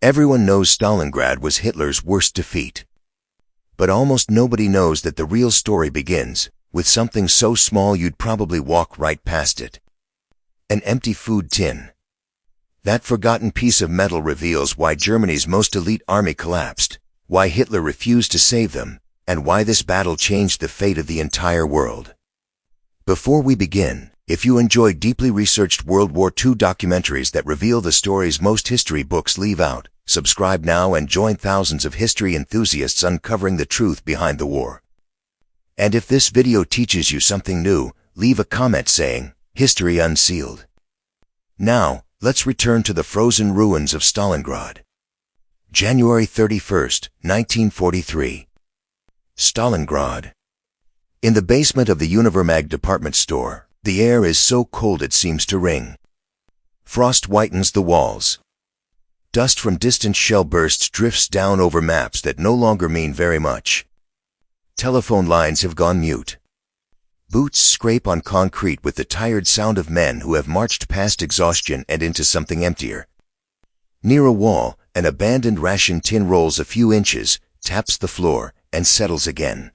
Everyone knows Stalingrad was Hitler's worst defeat. But almost nobody knows that the real story begins with something so small you'd probably walk right past it. An empty food tin. That forgotten piece of metal reveals why Germany's most elite army collapsed, why Hitler refused to save them, and why this battle changed the fate of the entire world. Before we begin, if you enjoy deeply researched World War II documentaries that reveal the stories most history books leave out, subscribe now and join thousands of history enthusiasts uncovering the truth behind the war. And if this video teaches you something new, leave a comment saying, "History Unsealed." Now, let's return to the frozen ruins of Stalingrad. January 31st, 1943. Stalingrad. In the basement of the Univermag department store, the air is so cold it seems to ring. Frost whitens the walls. Dust from distant shell bursts drifts down over maps that no longer mean very much. Telephone lines have gone mute. Boots scrape on concrete with the tired sound of men who have marched past exhaustion and into something emptier. Near a wall, an abandoned ration tin rolls a few inches, taps the floor, and settles again.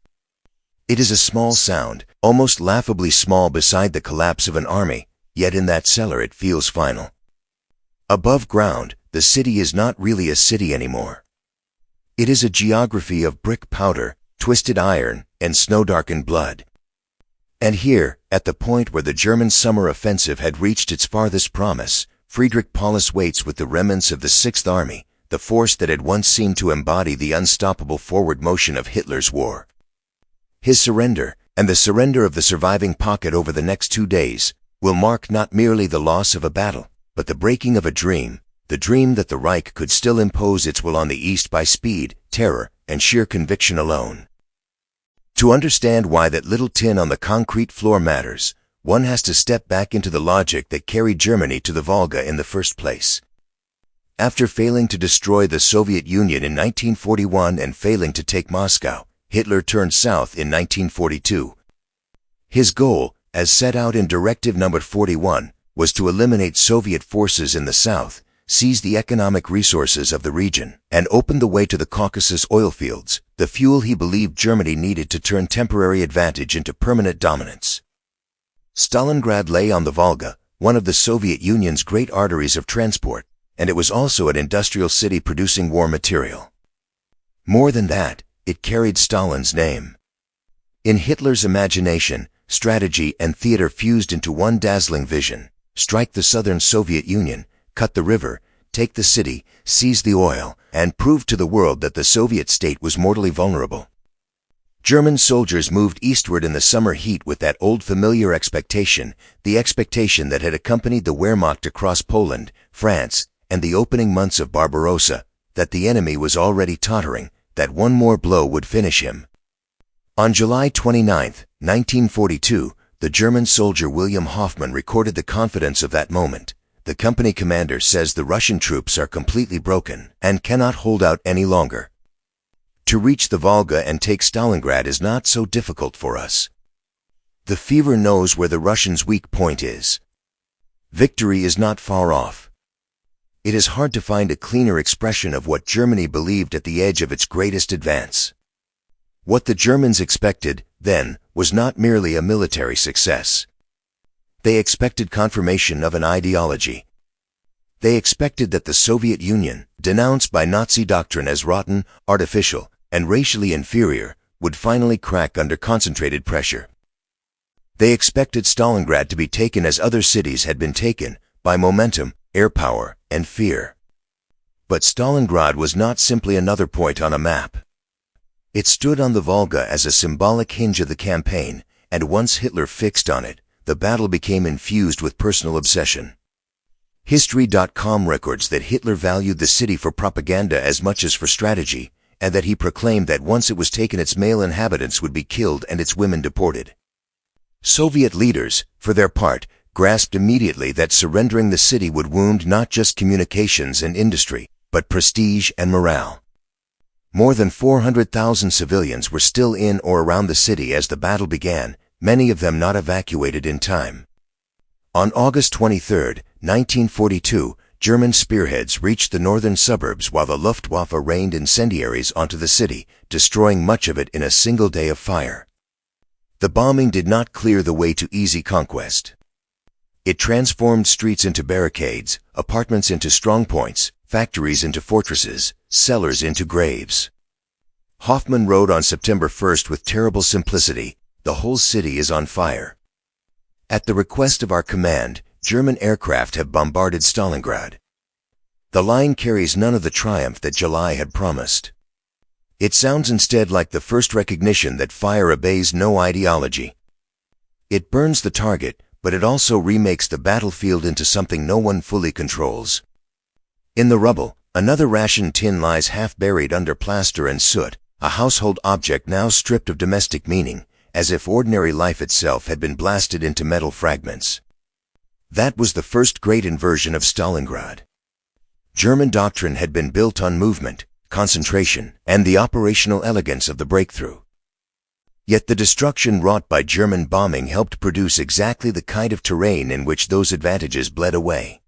It is a small sound, almost laughably small beside the collapse of an army, yet in that cellar it feels final. Above ground, the city is not really a city anymore. It is a geography of brick powder, twisted iron, and snow-darkened blood. And here, at the point where the German summer offensive had reached its farthest promise, Friedrich Paulus waits with the remnants of the Sixth Army, the force that had once seemed to embody the unstoppable forward motion of Hitler's war. His surrender, and the surrender of the surviving pocket over the next 2 days, will mark not merely the loss of a battle, but the breaking of a dream, the dream that the Reich could still impose its will on the East by speed, terror, and sheer conviction alone. To understand why that little tin on the concrete floor matters, one has to step back into the logic that carried Germany to the Volga in the first place. After failing to destroy the Soviet Union in 1941 and failing to take Moscow, Hitler turned south in 1942. His goal, as set out in Directive No. 41, was to eliminate Soviet forces in the south, seize the economic resources of the region, and open the way to the Caucasus oil fields, the fuel he believed Germany needed to turn temporary advantage into permanent dominance. Stalingrad lay on the Volga, one of the Soviet Union's great arteries of transport, and it was also an industrial city producing war material. More than that, it carried Stalin's name. In Hitler's imagination, strategy and theater fused into one dazzling vision: strike the southern Soviet Union, cut the river, take the city, seize the oil, and prove to the world that the Soviet state was mortally vulnerable. German soldiers moved eastward in the summer heat with that old familiar expectation, the expectation that had accompanied the Wehrmacht across Poland, France, and the opening months of Barbarossa, that the enemy was already tottering, that one more blow would finish him. On July 29, 1942, the German soldier William Hoffmann recorded the confidence of that moment. The company commander says the Russian troops are completely broken and cannot hold out any longer. To reach the Volga and take Stalingrad is not so difficult for us. The fever knows where the Russians' weak point is. Victory is not far off. It is hard to find a cleaner expression of what Germany believed at the edge of its greatest advance. What the Germans expected, then, was not merely a military success. They expected confirmation of an ideology. They expected that the Soviet Union, denounced by Nazi doctrine as rotten, artificial, and racially inferior, would finally crack under concentrated pressure. They expected Stalingrad to be taken as other cities had been taken, by momentum, air power, and fear. But Stalingrad was not simply another point on a map. It stood on the Volga as a symbolic hinge of the campaign, and once Hitler fixed on it, the battle became infused with personal obsession. History.com records that Hitler valued the city for propaganda as much as for strategy, and that he proclaimed that once it was taken its male inhabitants would be killed and its women deported. Soviet leaders, for their part, grasped immediately that surrendering the city would wound not just communications and industry, but prestige and morale. More than 400,000 civilians were still in or around the city as the battle began, many of them not evacuated in time. On August 23, 1942, German spearheads reached the northern suburbs while the Luftwaffe rained incendiaries onto the city, destroying much of it in a single day of fire. The bombing did not clear the way to easy conquest. It transformed streets into barricades, apartments into strongpoints, factories into fortresses, cellars into graves. Hoffmann wrote on September 1st with terrible simplicity, "The whole city is on fire. At the request of our command, German aircraft have bombarded Stalingrad." The line carries none of the triumph that July had promised. It sounds instead like the first recognition that fire obeys no ideology. It burns the target, but it also remakes the battlefield into something no one fully controls. In the rubble, another ration tin lies half buried under plaster and soot, a household object now stripped of domestic meaning, as if ordinary life itself had been blasted into metal fragments. That was the first great inversion of Stalingrad. German doctrine had been built on movement, concentration, and the operational elegance of the breakthrough. Yet the destruction wrought by German bombing helped produce exactly the kind of terrain in which those advantages bled away.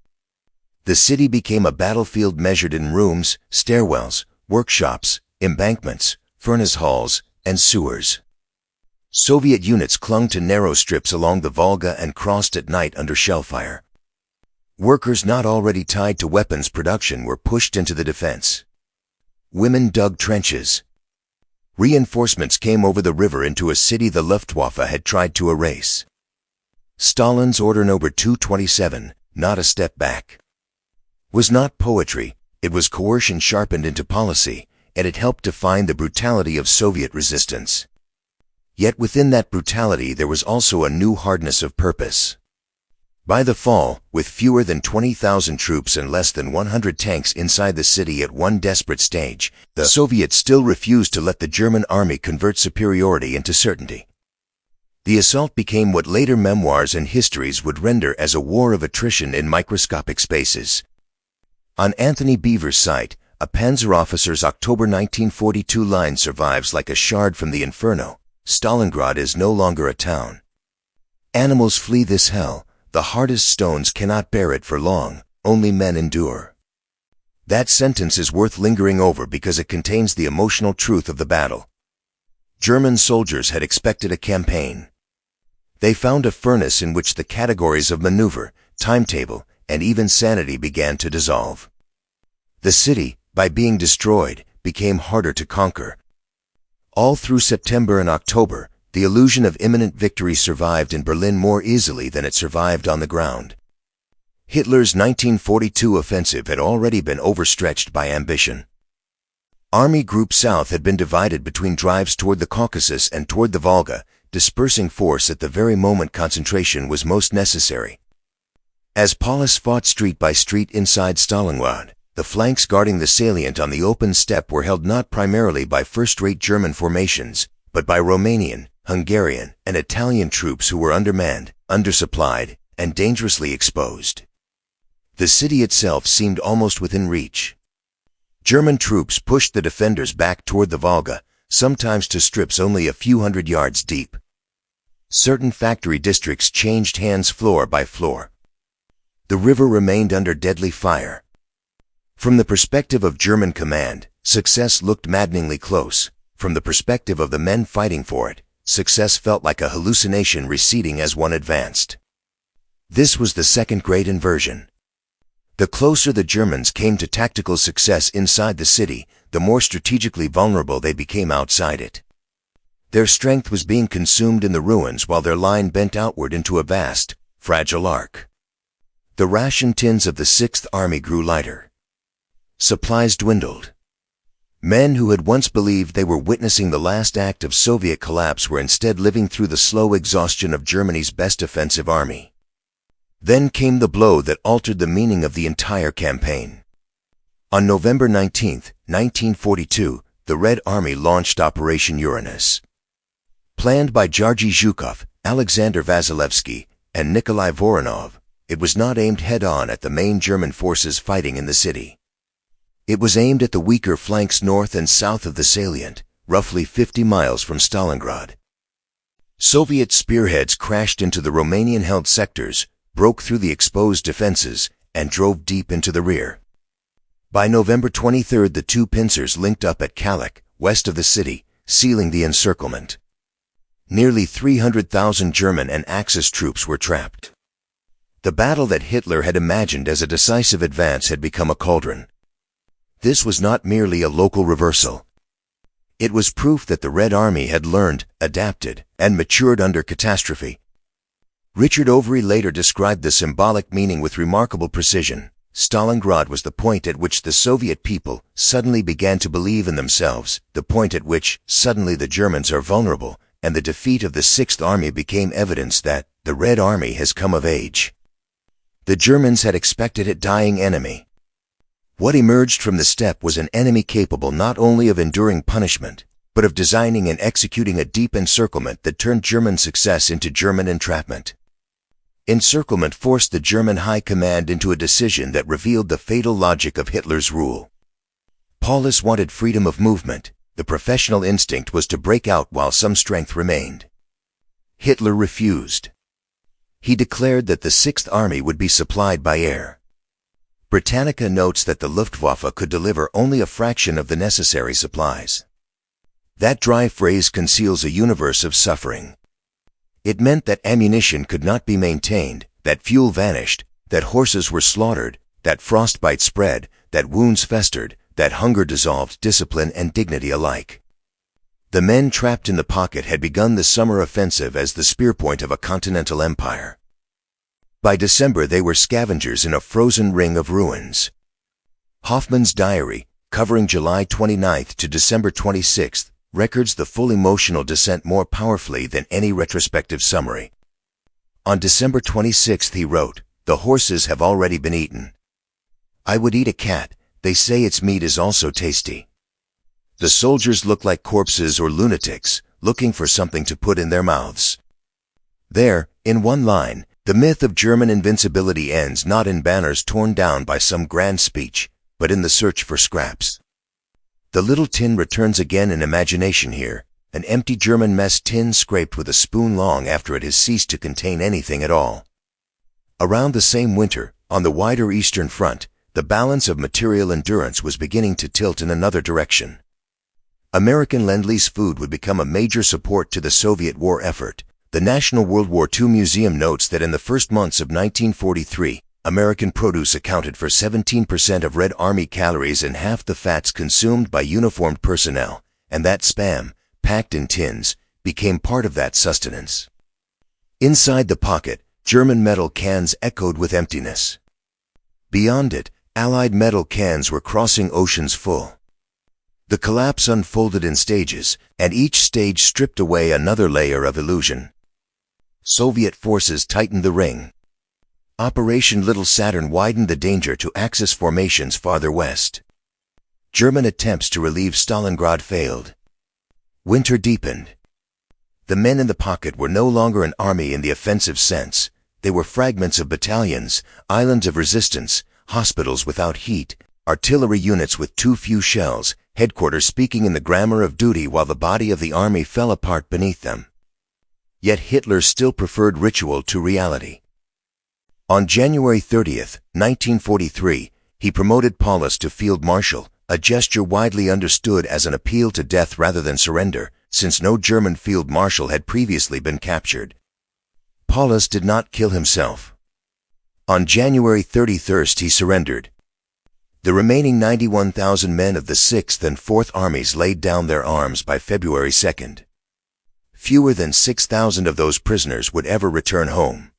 The city became a battlefield measured in rooms, stairwells, workshops, embankments, furnace halls, and sewers. Soviet units clung to narrow strips along the Volga and crossed at night under shellfire. Workers not already tied to weapons production were pushed into the defense. Women dug trenches. Reinforcements came over the river into a city the Luftwaffe had tried to erase. Stalin's Order Number 227, "Not a Step Back," was not poetry, it was coercion sharpened into policy, and it helped define the brutality of Soviet resistance. Yet within that brutality there was also a new hardness of purpose. By the fall, with fewer than 20,000 troops and less than 100 tanks inside the city at one desperate stage, the Soviets still refused to let the German army convert superiority into certainty. The assault became what later memoirs and histories would render as a war of attrition in microscopic spaces. On Anthony Beever's site, a panzer officer's October 1942 line survives like a shard from the inferno: "Stalingrad is no longer a town. Animals flee this hell. The hardest stones cannot bear it for long, only men endure." That sentence is worth lingering over because it contains the emotional truth of the battle. German soldiers had expected a campaign. They found a furnace in which the categories of maneuver, timetable, and even sanity began to dissolve. The city, by being destroyed, became harder to conquer. All through September and October, the illusion of imminent victory survived in Berlin more easily than it survived on the ground. Hitler's 1942 offensive had already been overstretched by ambition. Army Group South had been divided between drives toward the Caucasus and toward the Volga, dispersing force at the very moment concentration was most necessary. As Paulus fought street by street inside Stalingrad, the flanks guarding the salient on the open steppe were held not primarily by first-rate German formations, but by Romanian, Hungarian, and Italian troops who were undermanned, undersupplied, and dangerously exposed. The city itself seemed almost within reach. German troops pushed the defenders back toward the Volga, sometimes to strips only a few hundred yards deep. Certain factory districts changed hands floor by floor. The river remained under deadly fire. From the perspective of German command, success looked maddeningly close. From the perspective of the men fighting for it, success felt like a hallucination receding as one advanced. This was the second great inversion. The closer the Germans came to tactical success inside the city, the more strategically vulnerable they became outside it. Their strength was being consumed in the ruins while their line bent outward into a vast, fragile arc. The ration tins of the 6th Army grew lighter. Supplies dwindled. Men who had once believed they were witnessing the last act of Soviet collapse were instead living through the slow exhaustion of Germany's best offensive army. Then came the blow that altered the meaning of the entire campaign. On November 19, 1942, the Red Army launched Operation Uranus. Planned by Georgy Zhukov, Alexander Vasilevsky, and Nikolai Voronov, it was not aimed head-on at the main German forces fighting in the city. It was aimed at the weaker flanks north and south of the salient, roughly 50 miles from Stalingrad. Soviet spearheads crashed into the Romanian-held sectors, broke through the exposed defenses, and drove deep into the rear. By November 23, the two pincers linked up at Kalach, west of the city, sealing the encirclement. Nearly 300,000 German and Axis troops were trapped. The battle that Hitler had imagined as a decisive advance had become a cauldron. This was not merely a local reversal. It was proof that the Red Army had learned, adapted, and matured under catastrophe. Richard Overy later described the symbolic meaning with remarkable precision. Stalingrad was the point at which the Soviet people suddenly began to believe in themselves, the point at which suddenly the Germans are vulnerable, and the defeat of the Sixth Army became evidence that the Red Army has come of age. The Germans had expected a dying enemy. What emerged from the steppe was an enemy capable not only of enduring punishment, but of designing and executing a deep encirclement that turned German success into German entrapment. Encirclement forced the German high command into a decision that revealed the fatal logic of Hitler's rule. Paulus wanted freedom of movement. The professional instinct was to break out while some strength remained. Hitler refused. He declared that the Sixth Army would be supplied by air. Britannica notes that the Luftwaffe could deliver only a fraction of the necessary supplies. That dry phrase conceals a universe of suffering. It meant that ammunition could not be maintained, that fuel vanished, that horses were slaughtered, that frostbite spread, that wounds festered, that hunger dissolved discipline and dignity alike. The men trapped in the pocket had begun the summer offensive as the spearpoint of a continental empire. By December they were scavengers in a frozen ring of ruins. Hoffmann's diary, covering July 29 to December 26, records the full emotional descent more powerfully than any retrospective summary. On December 26 he wrote, "The horses have already been eaten. I would eat a cat, they say its meat is also tasty. The soldiers look like corpses or lunatics, looking for something to put in their mouths." There, in one line, the myth of German invincibility ends not in banners torn down by some grand speech, but in the search for scraps. The little tin returns again in imagination here, an empty German mess tin scraped with a spoon long after it has ceased to contain anything at all. Around the same winter, on the wider Eastern Front, the balance of material endurance was beginning to tilt in another direction. American Lend-Lease food would become a major support to the Soviet war effort. The National World War II Museum notes that in the first months of 1943, American produce accounted for 17% of Red Army calories and half the fats consumed by uniformed personnel, and that Spam, packed in tins, became part of that sustenance. Inside the pocket, German metal cans echoed with emptiness. Beyond it, Allied metal cans were crossing oceans full. The collapse unfolded in stages, and each stage stripped away another layer of illusion. Soviet forces tightened the ring. Operation Little Saturn widened the danger to Axis formations farther west. German attempts to relieve Stalingrad failed. Winter deepened. The men in the pocket were no longer an army in the offensive sense. They were fragments of battalions, islands of resistance, hospitals without heat, artillery units with too few shells, headquarters speaking in the grammar of duty while the body of the army fell apart beneath them. Yet Hitler still preferred ritual to reality. On January 30, 1943, he promoted Paulus to Field Marshal, a gesture widely understood as an appeal to death rather than surrender, since no German Field Marshal had previously been captured. Paulus did not kill himself. On January 31 he surrendered. The remaining 91,000 men of the 6th and 4th Armies laid down their arms by February 2. Fewer than 6,000 of those prisoners would ever return home.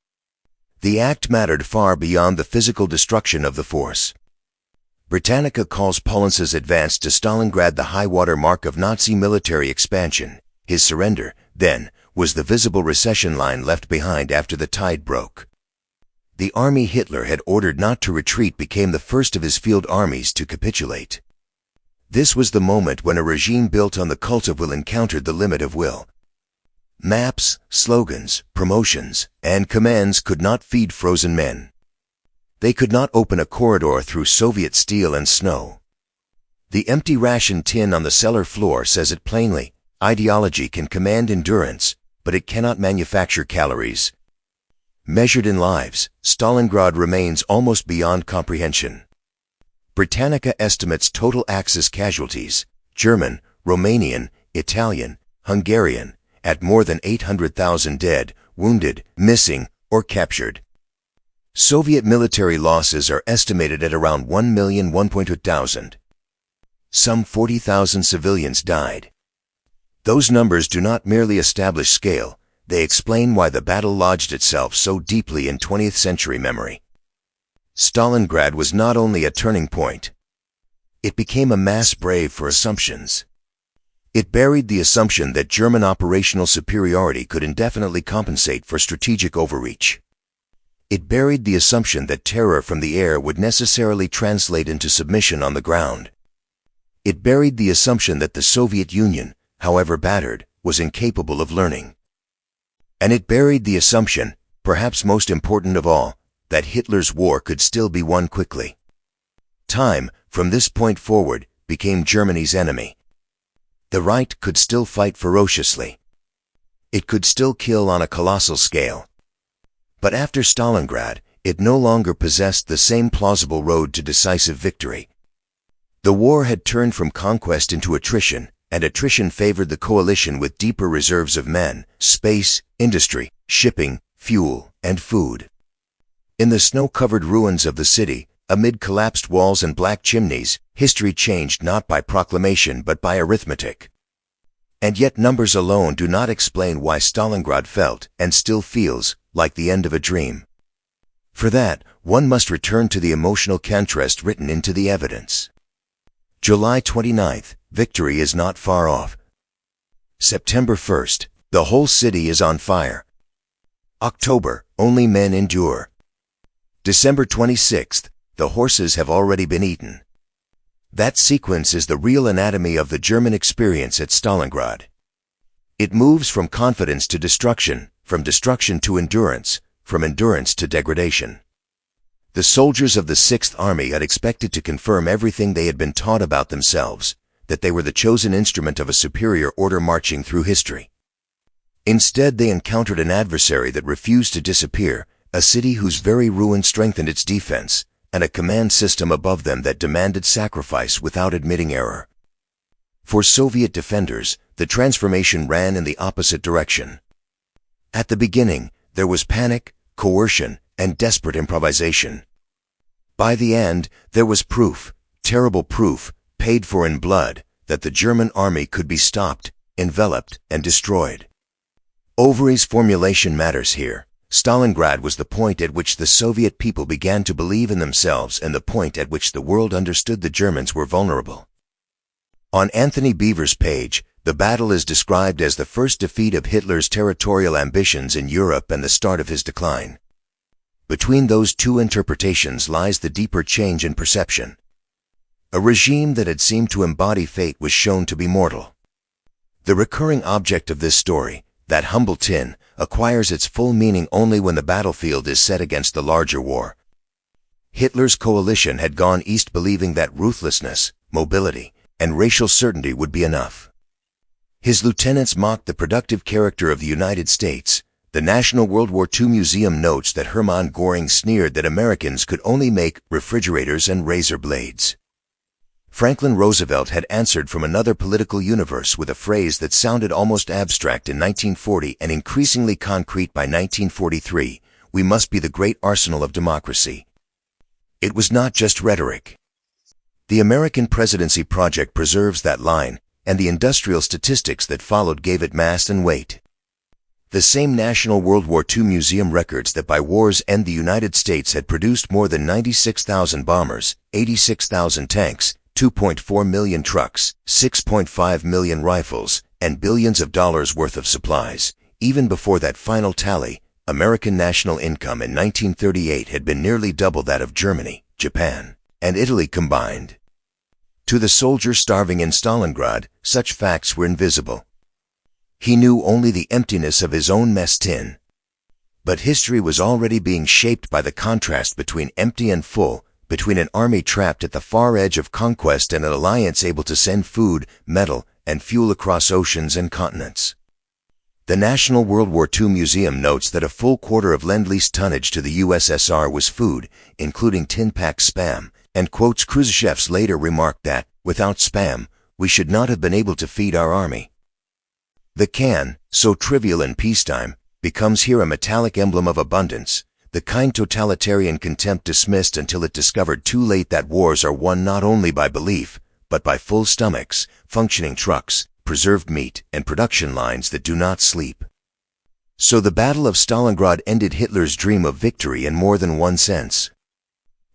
The act mattered far beyond the physical destruction of the force. Britannica calls Paulus's advance to Stalingrad the high-water mark of Nazi military expansion. His surrender, then, was the visible recession line left behind after the tide broke. The army Hitler had ordered not to retreat became the first of his field armies to capitulate. This was the moment when a regime built on the cult of will encountered the limit of will. Maps, slogans, promotions, and commands could not feed frozen men. They could not open a corridor through Soviet steel and snow. The empty ration tin on the cellar floor says it plainly: ideology can command endurance, but it cannot manufacture calories. Measured in lives, Stalingrad remains almost beyond comprehension. Britannica estimates total Axis casualties, German, Romanian, Italian, Hungarian, at more than 800,000 dead, wounded, missing, or captured. Soviet military losses are estimated at around 1,100,000. Some 40,000 civilians died. Those numbers do not merely establish scale, they explain why the battle lodged itself so deeply in 20th century memory. Stalingrad was not only a turning point. It became a mass grave for assumptions. It buried the assumption that German operational superiority could indefinitely compensate for strategic overreach. It buried the assumption that terror from the air would necessarily translate into submission on the ground. It buried the assumption that the Soviet Union, however battered, was incapable of learning. And it buried the assumption, perhaps most important of all, that Hitler's war could still be won quickly. Time, from this point forward, became Germany's enemy. The right could still fight ferociously. It could still kill on a colossal scale. But after Stalingrad, it no longer possessed the same plausible road to decisive victory. The war had turned from conquest into attrition, and attrition favored the coalition with deeper reserves of men, space, industry, shipping, fuel, and food. In the snow-covered ruins of the city, amid collapsed walls and black chimneys, history changed not by proclamation but by arithmetic. And yet numbers alone do not explain why Stalingrad felt, and still feels, like the end of a dream. For that, one must return to the emotional contrast written into the evidence. July 29th, victory is not far off. September 1st, the whole city is on fire. October, only men endure. December 26th, the horses have already been eaten. That sequence is the real anatomy of the German experience at Stalingrad. It moves from confidence to destruction, from destruction to endurance, from endurance to degradation. The soldiers of the Sixth Army had expected to confirm everything they had been taught about themselves, that they were the chosen instrument of a superior order marching through history. Instead, they encountered an adversary that refused to disappear, a city whose very ruin strengthened its defense, and a command system above them that demanded sacrifice without admitting error. For Soviet defenders, the transformation ran in the opposite direction. At the beginning, there was panic, coercion, and desperate improvisation. By the end, there was proof, terrible proof, paid for in blood, that the German army could be stopped, enveloped, and destroyed. Overy's formulation matters here. Stalingrad was the point at which the Soviet people began to believe in themselves and the point at which the world understood the Germans were vulnerable. On Anthony Beevor's page, the battle is described as the first defeat of Hitler's territorial ambitions in Europe and the start of his decline. Between those two interpretations lies the deeper change in perception. A regime that had seemed to embody fate was shown to be mortal. The recurring object of this story, that humble tin, acquires its full meaning only when the battlefield is set against the larger war. Hitler's coalition had gone east believing that ruthlessness, mobility, and racial certainty would be enough. His lieutenants mocked the productive character of the United States. The National World War II Museum notes that Hermann Göring sneered that Americans could only make refrigerators and razor blades. Franklin Roosevelt had answered from another political universe with a phrase that sounded almost abstract in 1940 and increasingly concrete by 1943, "We must be the great arsenal of democracy." It was not just rhetoric. The American presidency project preserves that line, and the industrial statistics that followed gave it mass and weight. The same National World War II Museum records that by war's end the United States had produced more than 96,000 bombers, 86,000 tanks, 2.4 million trucks, 6.5 million rifles, and billions of dollars worth of supplies. Even before that final tally, American national income in 1938 had been nearly double that of Germany, Japan, and Italy combined. To the soldier starving in Stalingrad, such facts were invisible. He knew only the emptiness of his own mess tin. But history was already being shaped by the contrast between empty and full, between an army trapped at the far edge of conquest and an alliance able to send food, metal, and fuel across oceans and continents. The National World War II Museum notes that a full quarter of Lend-Lease tonnage to the USSR was food, including tin-packed Spam, and quotes Khrushchev's later remark that, without Spam, we should not have been able to feed our army. The can, so trivial in peacetime, becomes here a metallic emblem of abundance, the kind totalitarian contempt dismissed until it discovered too late that wars are won not only by belief, but by full stomachs, functioning trucks, preserved meat, and production lines that do not sleep. So the Battle of Stalingrad ended Hitler's dream of victory in more than one sense.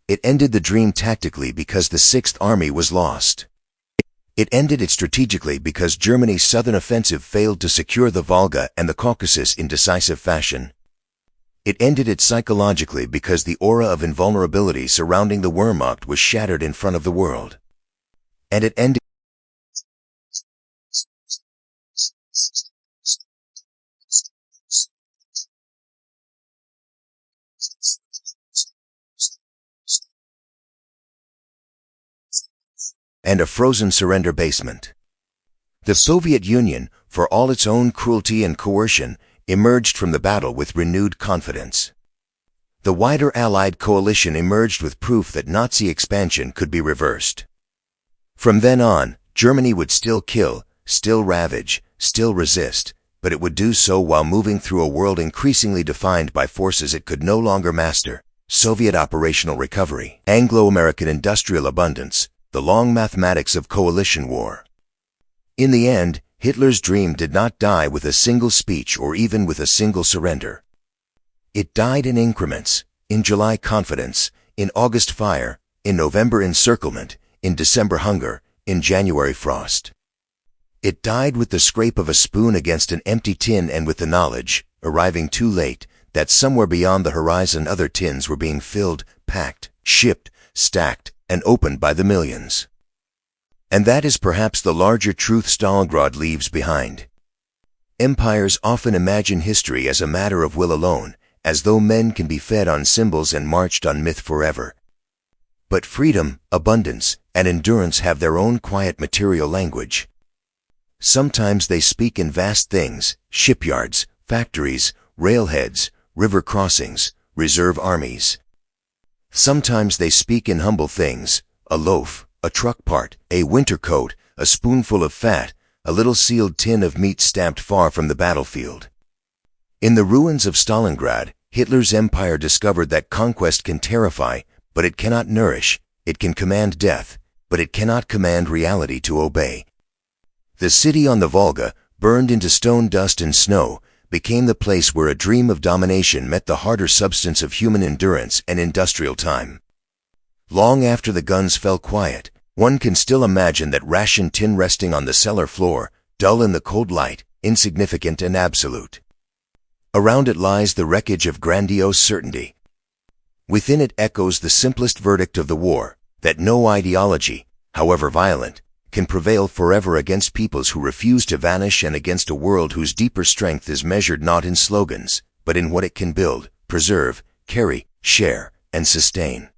It ended the dream tactically because the Sixth Army was lost. It ended it strategically because Germany's southern offensive failed to secure the Volga and the Caucasus in decisive fashion. It ended it psychologically because the aura of invulnerability surrounding the Wehrmacht was shattered in front of the world. And it ended and a frozen surrender basement. The Soviet Union, for all its own cruelty and coercion, emerged from the battle with renewed confidence. The wider Allied coalition emerged with proof that Nazi expansion could be reversed. From then on, Germany would still kill, still ravage, still resist, but it would do so while moving through a world increasingly defined by forces it could no longer master: Soviet operational recovery, Anglo-American industrial abundance, the long mathematics of coalition war. In the end, Hitler's dream did not die with a single speech or even with a single surrender. It died in increments: in July confidence, in August fire, in November encirclement, in December hunger, in January frost. It died with the scrape of a spoon against an empty tin and with the knowledge, arriving too late, that somewhere beyond the horizon other tins were being filled, packed, shipped, stacked, and opened by the millions. And that is perhaps the larger truth Stalingrad leaves behind. Empires often imagine history as a matter of will alone, as though men can be fed on symbols and marched on myth forever. But freedom, abundance, and endurance have their own quiet material language. Sometimes they speak in vast things: shipyards, factories, railheads, river crossings, reserve armies. Sometimes they speak in humble things: a loaf, a truck part, a winter coat, a spoonful of fat, a little sealed tin of meat stamped far from the battlefield. In the ruins of Stalingrad, Hitler's empire discovered that conquest can terrify, but it cannot nourish; it can command death, but it cannot command reality to obey. The city on the Volga, burned into stone dust and snow, became the place where a dream of domination met the harder substance of human endurance and industrial time. Long after the guns fell quiet, one can still imagine that ration tin resting on the cellar floor, dull in the cold light, insignificant and absolute. Around it lies the wreckage of grandiose certainty. Within it echoes the simplest verdict of the war, that no ideology, however violent, can prevail forever against peoples who refuse to vanish and against a world whose deeper strength is measured not in slogans, but in what it can build, preserve, carry, share, and sustain.